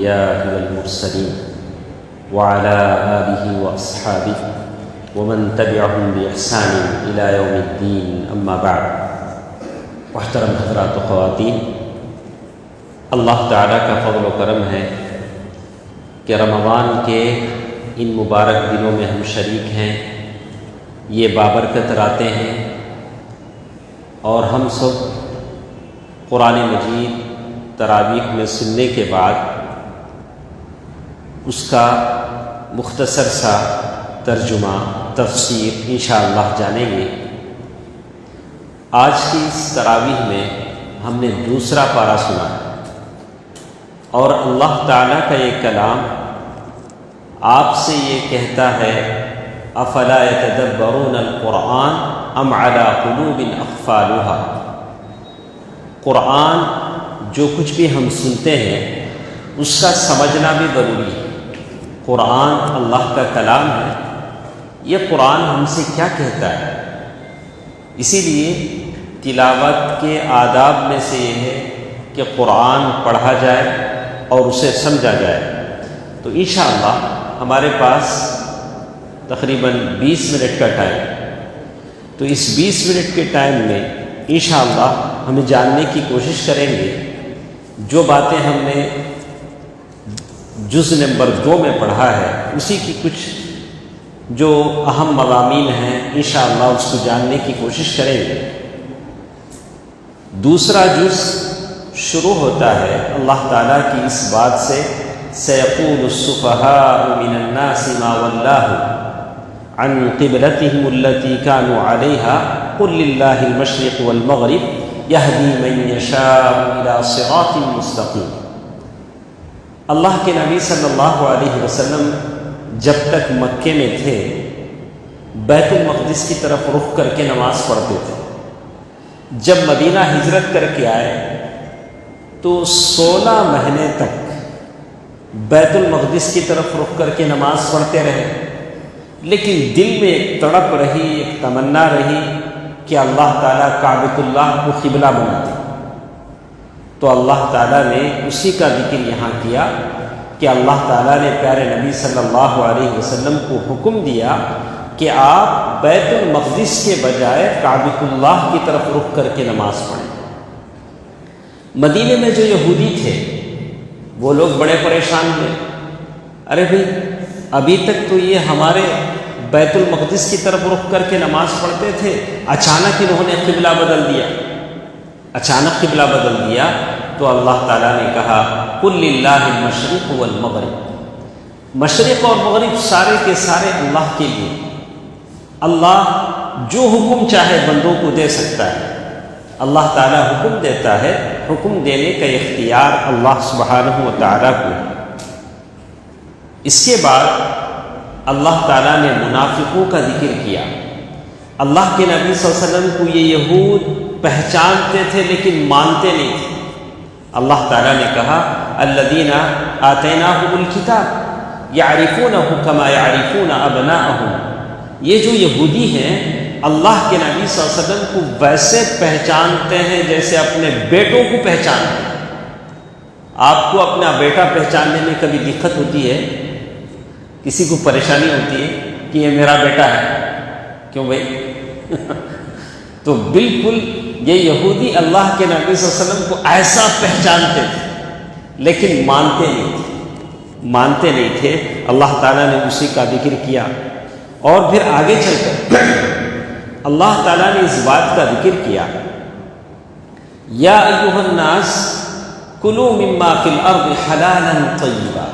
الأنبياء والمرسلين وعلى آله وأصحابه ومن تبعهم بإحسان إلى يوم الدين أما بعد. محترم حضرات و خواتین، اللہ تعالیٰ کا فضل و کرم ہے کہ رمضان کے ان مبارک دنوں میں ہم شریک ہیں. یہ بابرکت راتیں ہیں اور ہم سب قرآن مجید تراویح میں سننے کے بعد اس کا مختصر سا ترجمہ تفسیر انشاءاللہ جانیں گے. آج کی اس تراویح میں ہم نے دوسرا پارہ سنا اور اللہ تعالیٰ کا یہ کلام آپ سے یہ کہتا ہے افلا یتدبرون القرآن ام علی قلوب اقفالها. قرآن جو کچھ بھی ہم سنتے ہیں اس کا سمجھنا بھی ضروری ہے. قرآن اللہ کا کلام ہے. یہ قرآن ہم سے کیا کہتا ہے؟ اسی لیے تلاوت کے آداب میں سے یہ ہے کہ قرآن پڑھا جائے اور اسے سمجھا جائے. تو انشاءاللہ ہمارے پاس تقریباً 20 منٹ کا ٹائم. تو اس 20 منٹ کے ٹائم میں انشاءاللہ ہم جاننے کی کوشش کریں گے جو باتیں ہم نے جز نمبر 2 میں پڑھا ہے اسی کی کچھ جو اہم مضامین ہیں انشاءاللہ اس کو جاننے کی کوشش کریں گے. دوسرا جز شروع ہوتا ہے اللہ تعالیٰ کی اس بات سے سيقول السفهاء من الناس ما ولاهم عن قبلتهم التي كانوا عليها قل لله المشرق والمغرب يهدي من يشاء إلى صراط مستقيم. اللہ کے نبی صلی اللہ علیہ وسلم جب تک مکے میں تھے بیت المقدس کی طرف رخ کر کے نماز پڑھتے تھے. جب مدینہ ہجرت کر کے آئے تو 16 مہینے تک بیت المقدس کی طرف رخ کر کے نماز پڑھتے رہے، لیکن دل میں ایک تڑپ رہی، ایک تمنا رہی کہ اللہ تعالیٰ کعبۃ اللہ کو قبلہ بنا دے. تو اللہ تعالیٰ نے اسی کا ذکر یہاں کیا کہ اللہ تعالیٰ نے پیارے نبی صلی اللہ علیہ وسلم کو حکم دیا کہ آپ بیت المقدس کے بجائے کعبۃ اللہ کی طرف رخ کر کے نماز پڑھیں. مدینے میں جو یہودی تھے وہ لوگ بڑے پریشان ہوئے. ارے بھئی ابھی تک تو یہ ہمارے بیت المقدس کی طرف رخ کر کے نماز پڑھتے تھے، اچانک انہوں نے قبلہ بدل دیا. تو اللہ تعالیٰ نے کہا قل للہ المشرق والمغرب. مشرق اور مغرب سارے کے سارے اللہ کے لیے. اللہ جو حکم چاہے بندوں کو دے سکتا ہے. اللہ تعالیٰ حکم دیتا ہے، حکم دینے کا اختیار اللہ سبحانہ و تعالیٰ کو ہے. اس کے بعد اللہ تعالیٰ نے منافقوں کا ذکر کیا. اللہ کے نبی صلی اللہ علیہ وسلم کو یہ یہود پہچانتے تھے لیکن مانتے نہیں تھے. اللہ تعالیٰ نے کہا الذین آتیناہم الکتاب یعرفونہ کما یعرفون ابناءہم. یہ جو یہودی ہیں اللہ کے نبی صلی اللہ علیہ وسلم کو ویسے پہچانتے ہیں جیسے اپنے بیٹوں کو پہچانتے ہیں. آپ کو اپنا بیٹا پہچاننے میں کبھی دقت ہوتی ہے؟ کسی کو پریشانی ہوتی ہے کہ یہ میرا بیٹا ہے؟ کیوں بھائی؟ تو بالکل یہ یہودی اللہ کے نبی صلی اللہ علیہ وسلم کو ایسا پہچانتے تھے لیکن مانتے نہیں تھے. اللہ تعالیٰ نے اسی کا ذکر کیا اور پھر آگے چل کر اللہ تعالیٰ نے اس بات کا ذکر کیا یا ایھا الناس کلوا مما فی الارض حلالا طیبا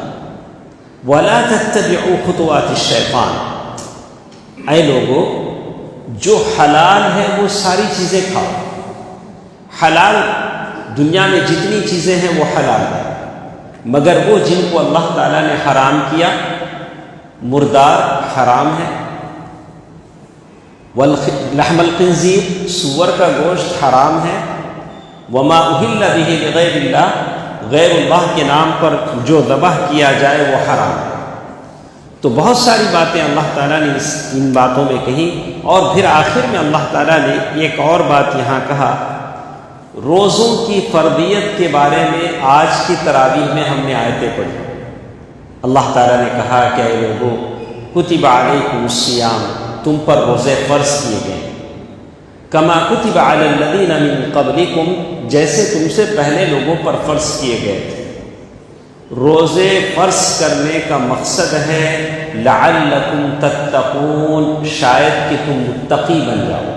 ولا تتبعوا خطوات الشیطان. اے لوگو جو حلال ہے وہ ساری چیزیں کھاؤ. حلال دنیا میں جتنی چیزیں ہیں وہ حلال ہیں، مگر وہ جن کو اللہ تعالیٰ نے حرام کیا، مردار حرام ہے، لحم الخنزیر سور کا گوشت حرام ہے، وما اہل بہ لغیر اللہ غیر اللہ کے نام پر جو ذبح کیا جائے وہ حرام ہے. تو بہت ساری باتیں اللہ تعالیٰ نے ان باتوں میں کہی اور پھر آخر میں اللہ تعالیٰ نے ایک اور بات یہاں کہا روزوں کی فرضیت کے بارے میں آج کی تراویح میں ہم نے آیتیں پڑھی۔ اللہ تعالیٰ نے کہا کہ اے لوگو کتب علیکم الصیام، تم پر روزے فرض کیے گئے، کما کتب علی الذین من قبلکم، جیسے تم سے پہلے لوگوں پر فرض کیے گئے تھے۔ روزے فرض کرنے کا مقصد ہے لعلکم تتقون، شاید کہ تم متقی بن جاؤ،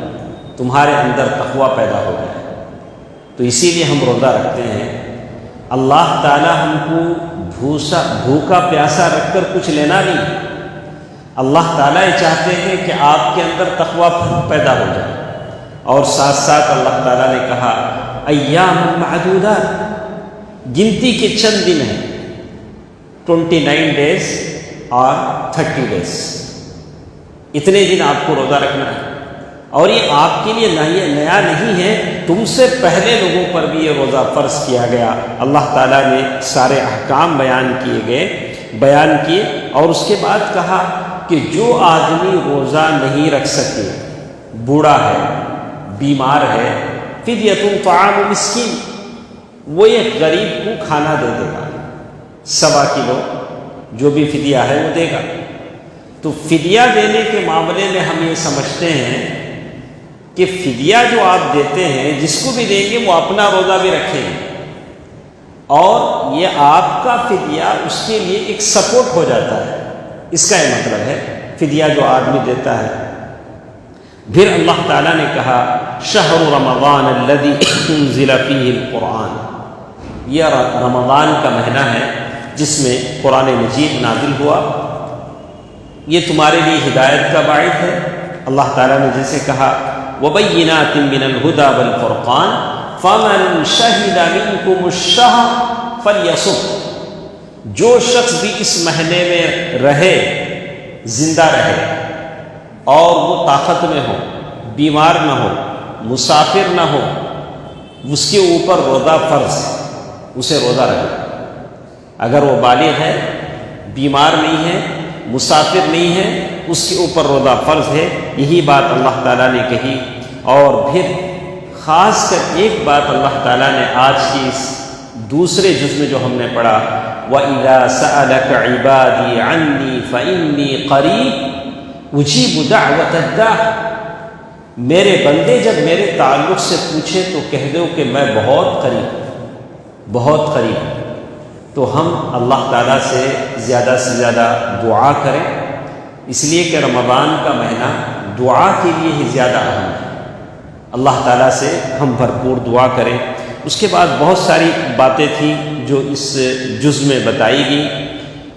تمہارے اندر تقوی پیدا ہو جائے۔ تو اسی لیے ہم روزہ رکھتے ہیں۔ اللہ تعالیٰ ہم کو بھوکا پیاسا رکھ کر کچھ لینا نہیں، اللہ تعالیٰ یہ چاہتے ہیں کہ آپ کے اندر تقوی پیدا ہو جائے۔ اور ساتھ ساتھ اللہ تعالیٰ نے کہا ایام معدودات، گنتی کے چند دن ہیں، 29 ڈیز اور 30 ڈیز، اتنے دن آپ کو روزہ رکھنا ہے۔ اور یہ آپ کے لیے نیا نہیں ہے، تم سے پہلے لوگوں پر بھی یہ روزہ فرض کیا گیا۔ اللہ تعالیٰ نے سارے احکام بیان کیے اور اس کے بعد کہا کہ جو آدمی روزہ نہیں رکھ سکے، بوڑھا ہے، بیمار ہے، فدیۃ طعام مسکین، وہ ایک غریب کو کھانا دے دے گا، 1.25 کلو جو بھی فدیہ ہے وہ دے گا۔ تو فدیہ دینے کے معاملے میں ہم یہ سمجھتے ہیں کہ فدیہ جو آپ دیتے ہیں، جس کو بھی دیں گے وہ اپنا روزہ بھی رکھیں گے، اور یہ آپ کا فدیہ اس کے لیے ایک سپورٹ ہو جاتا ہے۔ اس کا یہ مطلب ہے فدیہ جو آدمی دیتا ہے۔ پھر اللہ تعالیٰ نے کہا شہر رمضان الذی انزل فیہ القرآن، یہ رمضان کا مہینہ ہے جس میں قرآن مجید نازل ہوا، یہ تمہارے لیے ہدایت کا باعث ہے۔ اللہ تعالیٰ نے جیسے کہا وَبَيِّنَاتٍ مِّنَ الْهُدَى وَالْفُرْقَانِ فَمَنْ شَهِدَ مِنْكُمُ الشَّهْرَ فَلْيَصُمْ، جو شخص بھی اس مہینے میں رہے، زندہ رہے، اور وہ طاقت میں ہو، بیمار نہ ہو، مسافر نہ ہو، اس کے اوپر روزہ فرض ہے، اسے روزہ رکھے۔ اگر وہ بالغ ہے، بیمار نہیں ہے، مسافر نہیں ہے، اس کے اوپر روزہ فرض ہے۔ یہی بات اللہ تعالیٰ نے کہی۔ اور پھر خاص کر ایک بات اللہ تعالیٰ نے آج کی اس دوسرے جز میں جو ہم نے پڑھا وَإِذَا سَأَلَكَ عِبَادِي عَنِّي فَإِنِّي قَرِيبٌ أُجِيبُ دَعْوَةَ الدَّاعِ، میرے بندے جب میرے تعلق سے پوچھے تو کہہ دو کہ میں بہت قریب ہوں۔ تو ہم اللہ تعالیٰ سے زیادہ دعا کریں، اس لیے کہ رمضان کا مہینہ دعا کے لیے ہی زیادہ اہم ہے۔ اللہ تعالیٰ سے ہم بھرپور دعا کریں۔ اس کے بعد بہت ساری باتیں تھیں جو اس جز میں بتائی گئی۔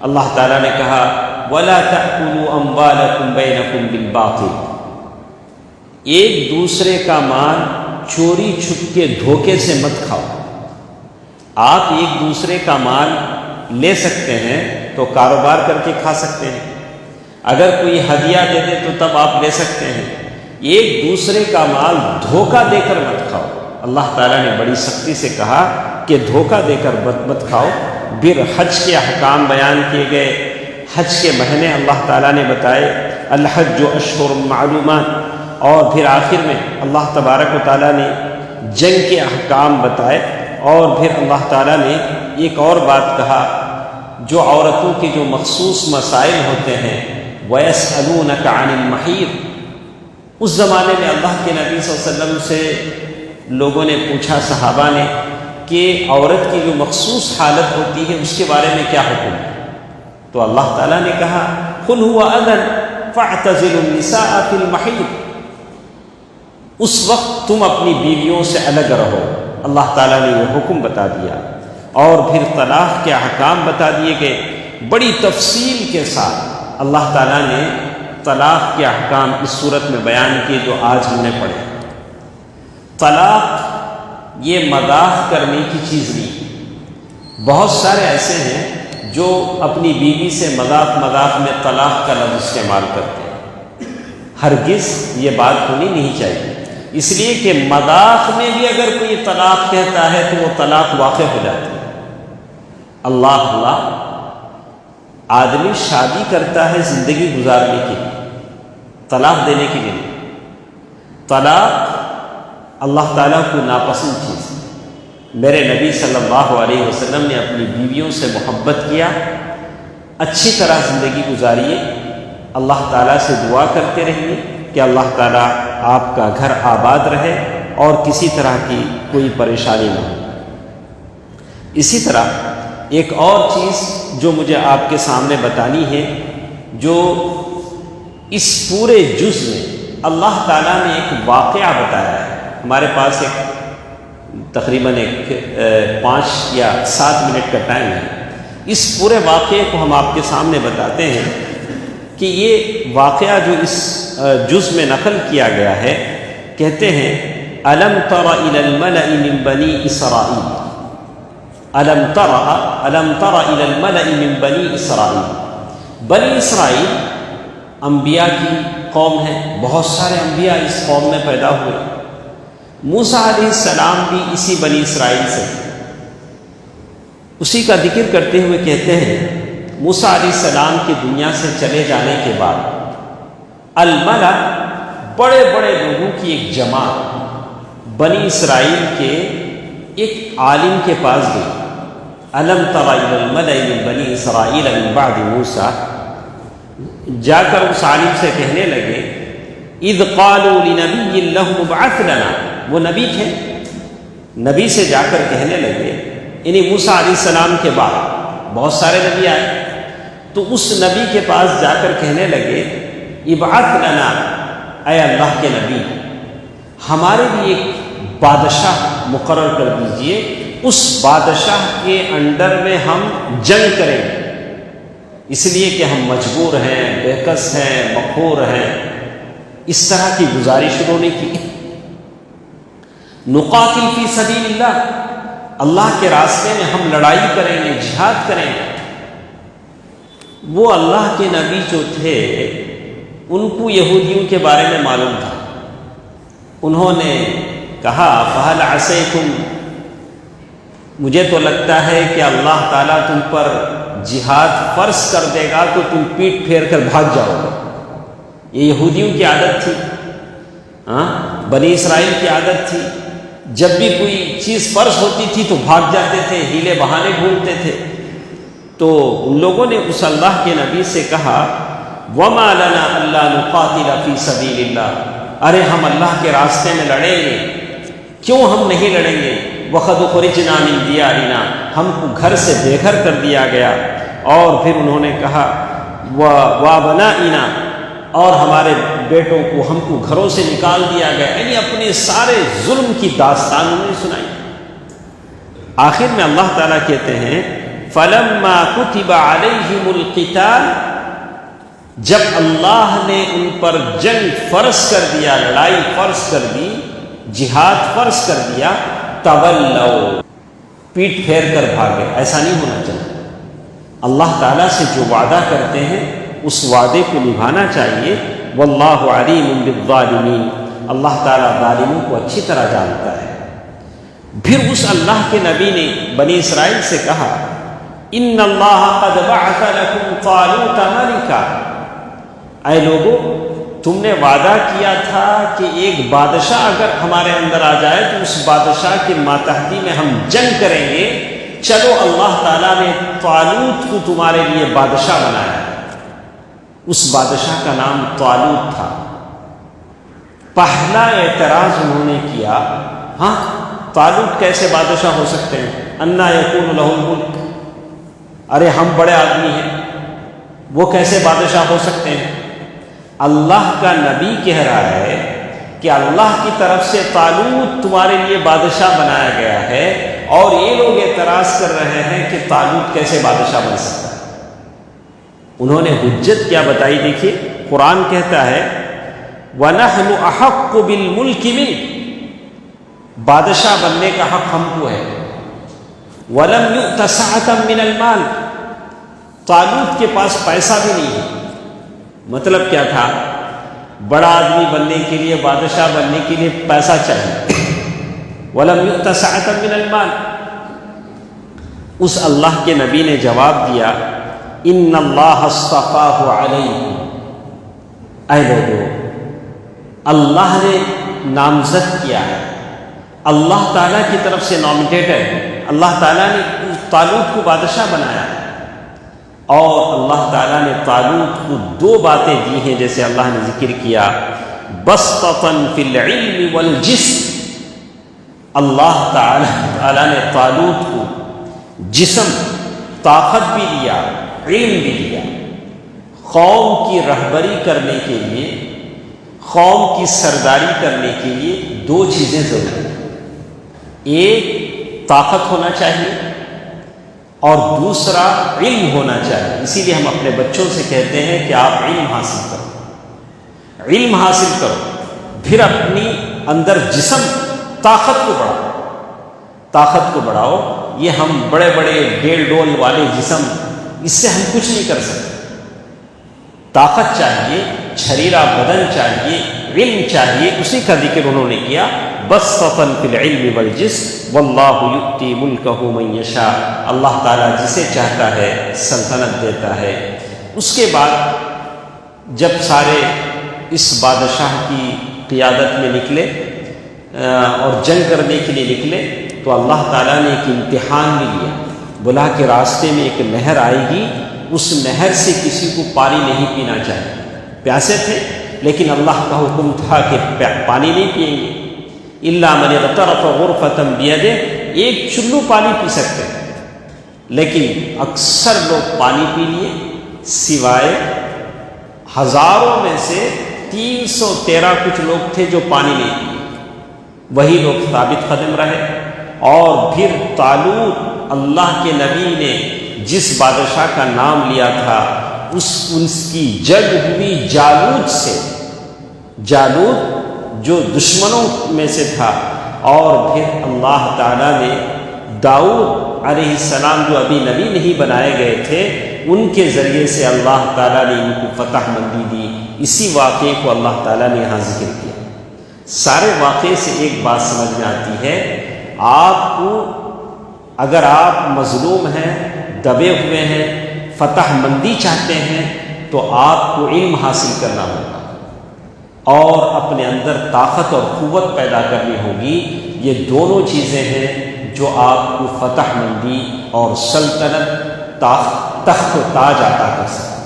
اللہ تعالیٰ نے کہا وَلَا تَأْكُلُوا أَمْوَالَكُمْ بَيْنَكُمْ بِالْبَاطِلِ، ایک دوسرے کا مال چوری چھپ کے دھوکے سے مت کھاؤ۔ آپ ایک دوسرے کا مال لے سکتے ہیں تو کاروبار کر کے کھا سکتے ہیں، اگر کوئی ہدیہ دے دے تو تب آپ لے سکتے ہیں، ایک دوسرے کا مال دھوکہ دے کر مت کھاؤ۔ اللہ تعالیٰ نے بڑی سختی سے کہا کہ دھوکہ دے کر مت کھاؤ۔ پھر حج کے احکام بیان کیے گئے، حج کے مہینے اللہ تعالیٰ نے بتائے، الحج اشہر معلومات، اور پھر آخر میں اللہ تبارک و تعالیٰ نے جنگ کے احکام بتائے، اور پھر اللہ تعالیٰ نے ایک اور بات کہا، جو عورتوں کے جو مخصوص مسائل ہوتے ہیں وَيَسْأَلُونَكَ عَنِ الْمَحِيضِ، اس زمانے میں اللہ کے نبی صلی اللہ علیہ وسلم سے لوگوں نے پوچھا، صحابہ نے، کہ عورت کی جو مخصوص حالت ہوتی ہے اس کے بارے میں کیا حکم ہے؟ تو اللہ تعالیٰ نے کہا قُلْ هُوَ أَذًى فَاعْتَزِلُوا النِّسَاءَ فِي الْمَحِيضِ، اس وقت تم اپنی بیویوں سے الگ رہو۔ اللہ تعالیٰ نے یہ حکم بتا دیا، اور پھر طلاق کے احکام بتا دیے گئے بڑی تفصیل کے ساتھ۔ اللہ تعالیٰ نے طلاق کے احکام اس صورت میں بیان کیے جو آج ہم نے پڑھے۔ طلاق یہ مزاح کرنے کی چیز نہیں، بہت سارے ایسے ہیں جو اپنی بیوی سے مذاق میں طلاق کا لفظ استعمال کرتے ہیں۔ ہرگز یہ بات ہونی نہیں چاہیے، اس لیے کہ مذاق میں بھی اگر کوئی طلاق کہتا ہے تو وہ طلاق واقع ہو جاتی ہے۔ اللہ آدمی شادی کرتا ہے زندگی گزارنے کے لیے، طلاق دینے کے لیے۔ طلاق اللہ تعالیٰ کو ناپسند چیز ہے۔ میرے نبی صلی اللہ علیہ وسلم نے اپنی بیویوں سے محبت کیا، اچھی طرح زندگی گزاریے، اللہ تعالیٰ سے دعا کرتے رہیے کہ اللہ تعالیٰ آپ کا گھر آباد رہے اور کسی طرح کی کوئی پریشانی نہ ہو۔ اسی طرح ایک اور چیز جو مجھے آپ کے سامنے بتانی ہے، جو اس پورے جز میں اللہ تعالیٰ نے ایک واقعہ بتایا ہے۔ ہمارے پاس ایک تقریباً 5 یا 7 منٹ کا ٹائم ہے، اس پورے واقعے کو ہم آپ کے سامنے بتاتے ہیں کہ یہ واقعہ جو اس جز میں نقل کیا گیا ہے، کہتے ہیں الم تر الی الملأ من بنی اسرائیل، الم تر الی الملأ من بنی اسرائیل۔ بنی اسرائیل انبیاء کی قوم ہے، بہت سارے انبیاء اس قوم میں پیدا ہوئے۔ موسیٰ علیہ السلام بھی اسی بنی اسرائیل سے، اسی کا ذکر کرتے ہوئے کہتے ہیں موسیٰ علیہ السلام کی دنیا سے چلے جانے کے بعد الملأ بڑے بڑے لوگوں کی ایک جماعت بنی اسرائیل کے ایک عالم کے پاس گئی۔ الم تر الی الملأ من بنی اسرائیل من بعد موسیٰ، جا کر اس عالم سے کہنے لگے اذ قالوا لنبی لهم ابعث لنا، وہ نبی تھے، نبی سے جا کر کہنے لگے، یعنی موسیٰ علیہ السلام کے بعد بہت سارے نبی آئے، تو اس نبی کے پاس جا کر کہنے لگے ابعث لنا، اے اللہ کے نبی ہمارے لیے ایک بادشاہ مقرر کر دیجئے، اس بادشاہ کے انڈر میں ہم جنگ کریں، اس لیے کہ ہم مجبور ہیں، بےکس ہیں، مقہور ہیں۔ اس طرح کی گزارش انہوں نے کی۔ نقاتل فی سبیل اللہ، اللہ کے راستے میں ہم لڑائی کریں گے، جہاد کریں گے۔ وہ اللہ کے نبی جو تھے ان کو یہودیوں کے بارے میں معلوم تھا، انہوں نے کہا فہل عصیتم، مجھے تو لگتا ہے کہ اللہ تعالیٰ تم پر جہاد فرض کر دے گا تو تم پیٹ پھیر کر بھاگ جاؤ گے۔ یہ یہودیوں کی عادت تھی، بنی اسرائیل کی عادت تھی، جب بھی کوئی چیز فرض ہوتی تھی تو بھاگ جاتے تھے، ہیلے بہانے ڈھونڈتے تھے۔ تو ان لوگوں نے اس اللہ کے نبی سے کہا وما لنا الا نقاتل فی سبیل اللہ، ارے ہم اللہ کے راستے میں لڑیں گے، کیوں ہم نہیں لڑیں گے؟ وقد اخرجنا من دیارنا، ہم کو گھر سے بے گھر کر دیا گیا۔ اور پھر انہوں نے کہا وابنائنا، اور ہمارے بیٹوں کو ہم کو گھروں سے نکال دیا گیا، یعنی اپنے سارے ظلم کی داستان انہوں نے سنائی۔ آخر میں اللہ تعالیٰ کہتے ہیں فلما كتب عليهم القتال، جب اللہ نے ان پر جنگ فرض کر دیا، لڑائی فرض کر دی، جہاد فرض کر دیا، تولوا، پیٹ پھیر کر بھاگے۔ ایسا نہیں ہونا چاہیے۔ اللہ تعالیٰ سے جو وعدہ کرتے ہیں اس وعدے کو نبھانا چاہیے۔ واللہ علیم بالظالمین، اللہ تعالیٰ ظالموں کو اچھی طرح جانتا ہے۔ پھر اس اللہ کے نبی نے بنی اسرائیل سے کہا ان اللہ قد بعث لکم طالوت ملکا، اے لوگو تم نے وعدہ کیا تھا کہ ایک بادشاہ اگر ہمارے اندر آ جائے تو اس بادشاہ کے ماتحتی میں ہم جنگ کریں گے۔ چلو اللہ تعالیٰ نے طالوت کو تمہارے لیے بادشاہ بنایا۔ اس بادشاہ کا نام طالوت تھا۔ پہلا اعتراض انہوں نے کیا، ہاں طالوت کیسے بادشاہ ہو سکتے ہیں؟ انا یکون لہ الملک، ارے ہم بڑے آدمی ہیں، وہ کیسے بادشاہ ہو سکتے ہیں؟ اللہ کا نبی کہہ رہا ہے کہ اللہ کی طرف سے طالوت تمہارے لیے بادشاہ بنایا گیا ہے، اور یہ لوگ اعتراض کر رہے ہیں کہ طالوت کیسے بادشاہ بن سکتا ہے۔ انہوں نے حجت کیا بتائی، دیکھیے قرآن کہتا ہے وَنَحْنُ أَحَقُّ بِالْمُلْكِ مِنْ، بادشاہ بننے کا حق ہم کو ہے۔ وَلَمْ يُؤْتَ سَعَةً مِنَ الْمَالِ، طالوت کے پاس پیسہ بھی نہیں ہے۔ مطلب کیا تھا؟ بڑا آدمی بننے کے لیے، بادشاہ بننے کے لیے پیسہ چاہیے۔ وَلَمْ يُؤْتَ سَعَةً مِنَ الْمَالِ، اس اللہ کے نبی نے جواب دیا ان اللہ اصطفاہ علیکم، اے لوگو اللہ نے نامزد کیا ہے، اللہ تعالیٰ کی طرف سے نامنیٹڈ ہے، اللہ تعالیٰ نے طالوت کو بادشاہ بنایا، اور اللہ تعالیٰ نے طالوت کو 2 باتیں دی ہیں جیسے اللہ نے ذکر کیا، بسطۃً فی العلم والجسم۔ اللہ تعالیٰ نے طالوت کو جسم، طاقت بھی دیا، علم بھی دیا۔ قوم کی رہبری کرنے کے لیے، قوم کی سرداری کرنے کے لیے 2 چیزیں ضروری ہیں، ایک طاقت ہونا چاہیے اور دوسرا علم ہونا چاہیے۔ اسی لیے ہم اپنے بچوں سے کہتے ہیں کہ آپ علم حاصل کرو، علم حاصل کرو، پھر اپنی اندر جسم، طاقت کو بڑھاؤ، طاقت کو بڑھاؤ۔ یہ ہم بڑے بڑے ڈیل ڈول والے جسم، اس سے ہم کچھ نہیں کر سکتے۔ طاقت چاہیے، چھریرا بدن چاہیے، علم چاہیے، اسی کا ذکر انہوں نے کیا، بسطۃً فی العلم والجسم واللہ یؤتی ملکہ من یشاء۔ اللہ تعالیٰ جسے چاہتا ہے سلطنت دیتا ہے۔ اس کے بعد جب سارے اس بادشاہ کی قیادت میں نکلے اور جنگ کرنے کے لیے نکلے، تو اللہ تعالیٰ نے ایک امتحان بھی لیا، بولا کہ راستے میں ایک نہر آئے گی، اس نہر سے کسی کو پانی نہیں پینا چاہیے۔ پیاسے تھے لیکن اللہ کا حکم تھا کہ پانی نہیں پیئیں گے، الا من اغترف غرفۃ بیدہ، ایک چلو پانی پی سکتے ہیں، لیکن اکثر لوگ پانی پی لیے، سوائے ہزاروں میں سے 313 کچھ لوگ تھے جو پانی نہیں پیے، وہی لوگ ثابت قدم رہے۔ اور پھر طالوت، اللہ کے نبی نے جس بادشاہ کا نام لیا تھا، اس کی جنگ ہوئی جالوت سے، جالوت جو دشمنوں میں سے تھا۔ اور پھر اللہ تعالیٰ نے داؤد علیہ السلام جو ابھی نبی نہیں بنائے گئے تھے، ان کے ذریعے سے اللہ تعالیٰ نے ان کو فتح مندی دی۔ اسی واقعے کو اللہ تعالیٰ نے یہاں ذکر کیا۔ سارے واقعے سے ایک بات سمجھ میں آتی ہے، آپ کو اگر آپ مظلوم ہیں، دبے ہوئے ہیں، فتح مندی چاہتے ہیں، تو آپ کو علم حاصل کرنا ہوگا اور اپنے اندر طاقت اور قوت پیدا کرنی ہوگی۔ یہ دونوں چیزیں ہیں جو آپ کو فتح مندی اور سلطنت، تخت و تاج عطا کر سکتے۔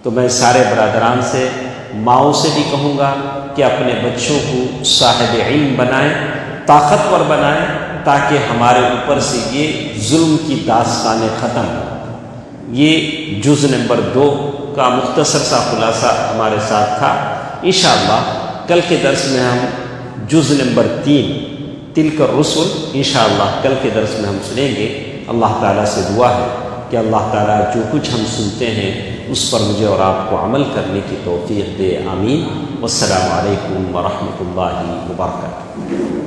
تو میں سارے برادران سے، ماؤں سے بھی کہوں گا کہ اپنے بچوں کو صاحب علم بنائیں، طاقتور بنائیں، تاکہ ہمارے اوپر سے یہ ظلم کی داستانیں ختم ہوں۔ یہ جز نمبر 2 کا مختصر سا خلاصہ ہمارے ساتھ تھا۔ انشاءاللہ کل کے درس میں ہم جز نمبر 3 تلک الرسل انشاءاللہ کل کے درس میں ہم سنیں گے۔ اللہ تعالیٰ سے دعا ہے کہ اللہ تعالیٰ جو کچھ ہم سنتے ہیں اس پر مجھے اور آپ کو عمل کرنے کی توفیق دے، آمین۔ والسلام علیکم ورحمۃ اللہ وبرکاتہ۔